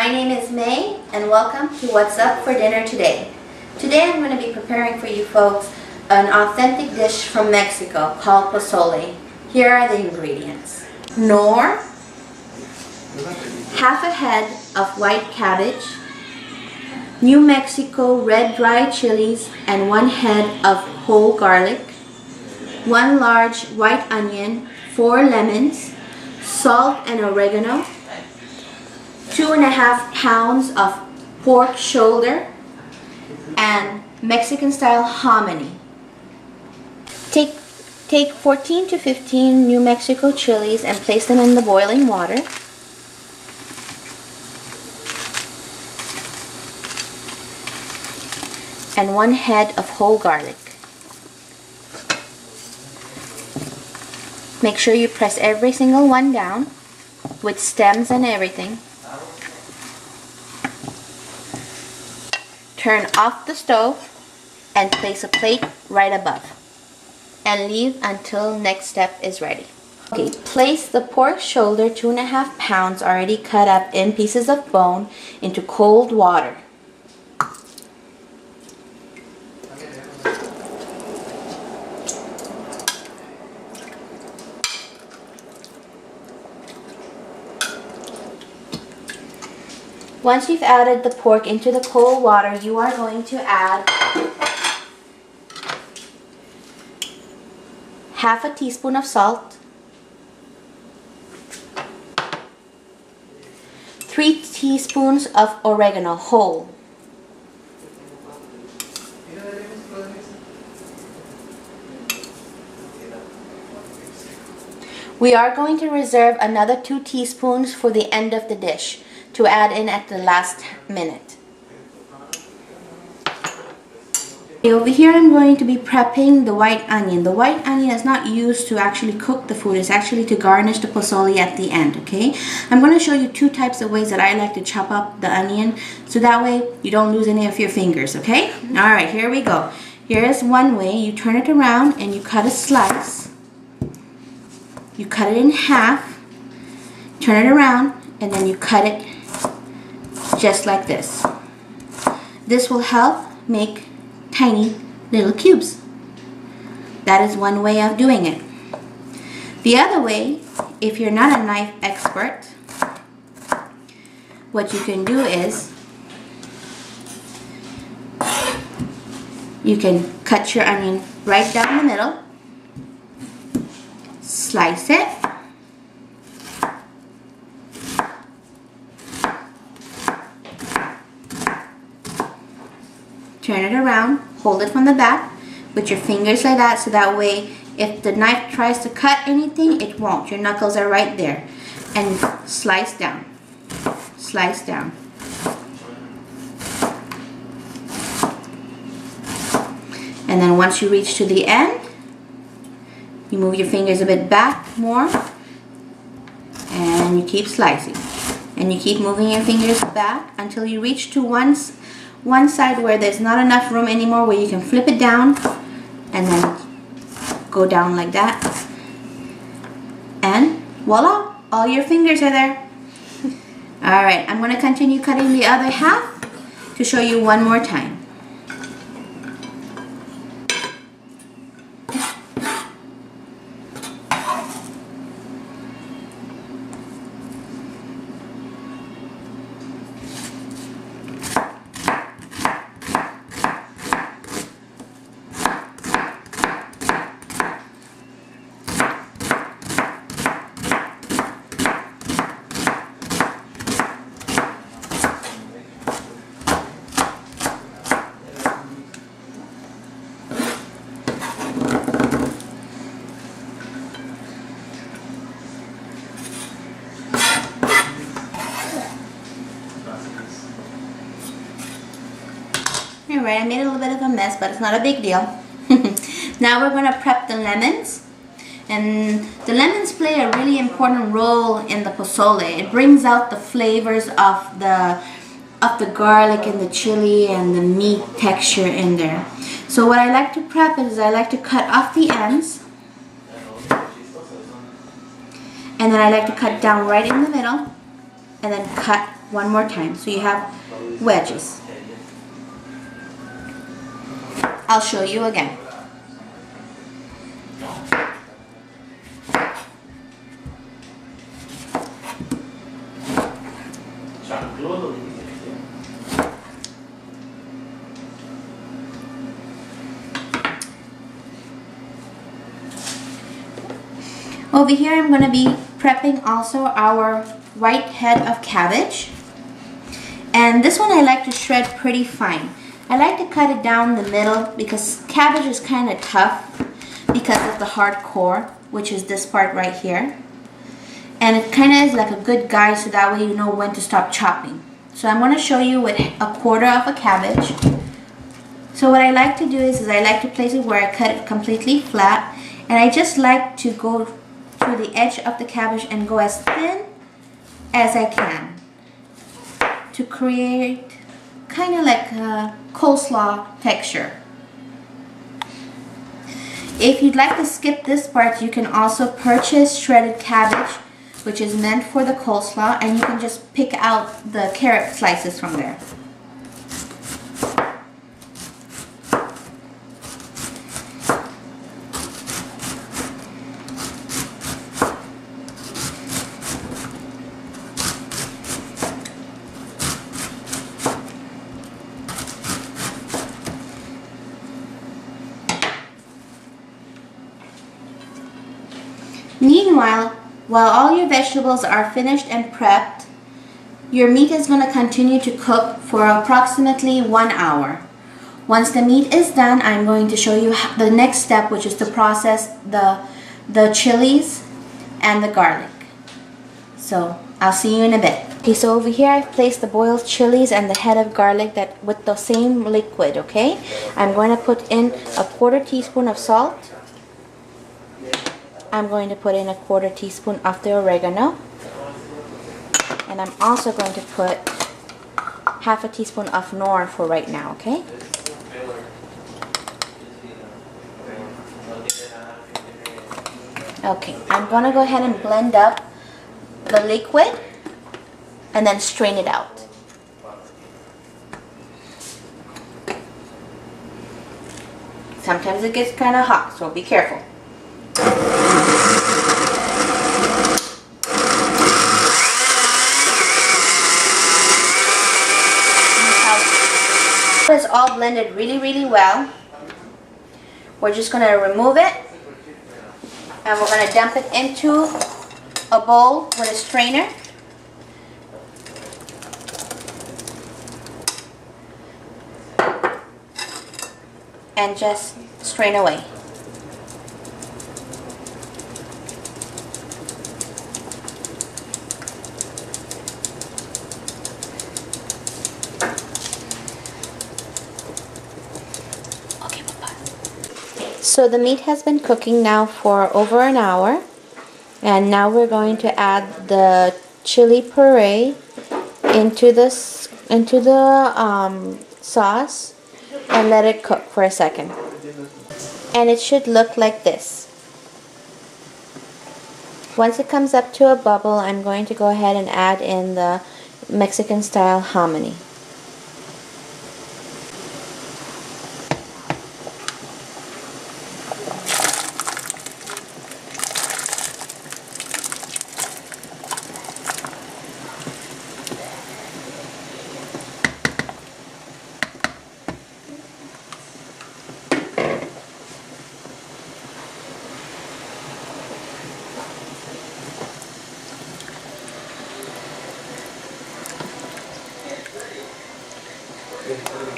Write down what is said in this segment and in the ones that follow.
My name is May and welcome to What's Up for Dinner Today. Today I'm going to be preparing for you folks an authentic dish from Mexico called posole. Here are the ingredients. Nor, half a head of white cabbage, New Mexico red dry chilies and 1 head of whole garlic, 1 large white onion, 4 lemons, salt and oregano, 2.5 pounds of pork shoulder, and Mexican style hominy. Take 14 to 15 New Mexico chilies and place them in the boiling water. And 1 head of whole garlic. Make sure you press every single one down with stems and everything. Turn off the stove and place a plate right above. And leave until next step is ready. Okay, place the pork shoulder, 2.5 pounds already cut up in pieces of bone, into cold water. Once you've added the pork into the cold water, you are going to add half a teaspoon of salt, 3 teaspoons of oregano whole, we are going to reserve another 2 teaspoons for the end of the dish to add in at the last minute. Over here I'm going to be prepping the white onion. The white onion is not used to actually cook the food, it's actually to garnish the posole at the end, okay? I'm going to show you 2 types of ways that I like to chop up the onion, so that way you don't lose any of your fingers, okay? Alright, here we go. Here is one way. You turn it around and you cut a slice. You cut it in half, turn it around, and then you cut it just like this. This will help make tiny little cubes. That is one way of doing it. The other way, if you're not a knife expert, what you can do is you can cut your onion right down the middle, slice it, turn it around, hold it from the back with your fingers like that, so that way if the knife tries to cut anything, it won't. Your knuckles are right there. And slice down. Slice down. And then once you reach to the end, you move your fingers a bit back more, and you keep slicing. And you keep moving your fingers back until you reach to one side where there's not enough room anymore, where you can flip it down and then go down like that, and voila, all your fingers are there. Alright, I'm going to continue cutting the other half to show you one more time. Alright, I made a little bit of a mess, but it's not a big deal. Now we're going to prep the lemons. And the lemons play a really important role in the posole. It brings out the flavors of the garlic and the chili and the meat texture in there. So what I like to prep is I like to cut off the ends. And then I like to cut down right in the middle. And then cut one more time. So you have wedges. I'll show you again. Over here I'm going to be prepping also our white head of cabbage. And this one I like to shred pretty fine. I like to cut it down the middle because cabbage is kind of tough because of the hard core, which is this part right here. And it kind of is like a good guide so that way you know when to stop chopping. So I'm going to show you with a quarter of a cabbage. So what I like to do is I like to place it where I cut it completely flat. And I just like to go to the edge of the cabbage and go as thin as I can to create kind of like a coleslaw texture. If you'd like to skip this part, you can also purchase shredded cabbage, which is meant for the coleslaw, and you can just pick out the carrot slices from there. Meanwhile, while all your vegetables are finished and prepped, your meat is going to continue to cook for approximately 1 hour. Once the meat is done, I'm going to show you the next step, which is to process the chilies and the garlic. So I'll see you in a bit. Okay, so over here I've placed the boiled chilies and the head of garlic that with the same liquid, okay? I'm going to put in a 1/4 teaspoon of salt. I'm going to put in a 1/4 teaspoon of the oregano. And I'm also going to put 1/2 teaspoon of nor for right now, okay? Okay, I'm going to go ahead and blend up the liquid and then strain it out. Sometimes it gets kind of hot, so be careful. It's all blended really well. We're just going to remove it and we're going to dump it into a bowl with a strainer. And just strain away. So the meat has been cooking now for over an hour, and now we're going to add the chili puree into the sauce and let it cook for a second. And it should look like this. Once it comes up to a bubble, I'm going to go ahead and add in the Mexican style hominy.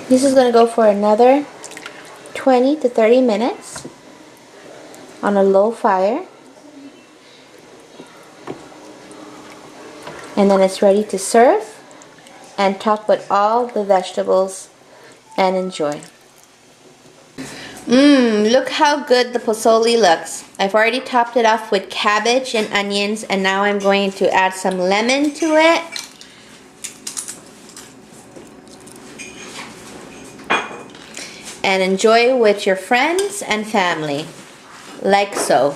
This is going to go for another 20 to 30 minutes on a low fire. And then it's ready to serve and top with all the vegetables and enjoy. Look how good the posole looks. I've already topped it off with cabbage and onions, and now I'm going to add some lemon to it. And enjoy with your friends and family, like so.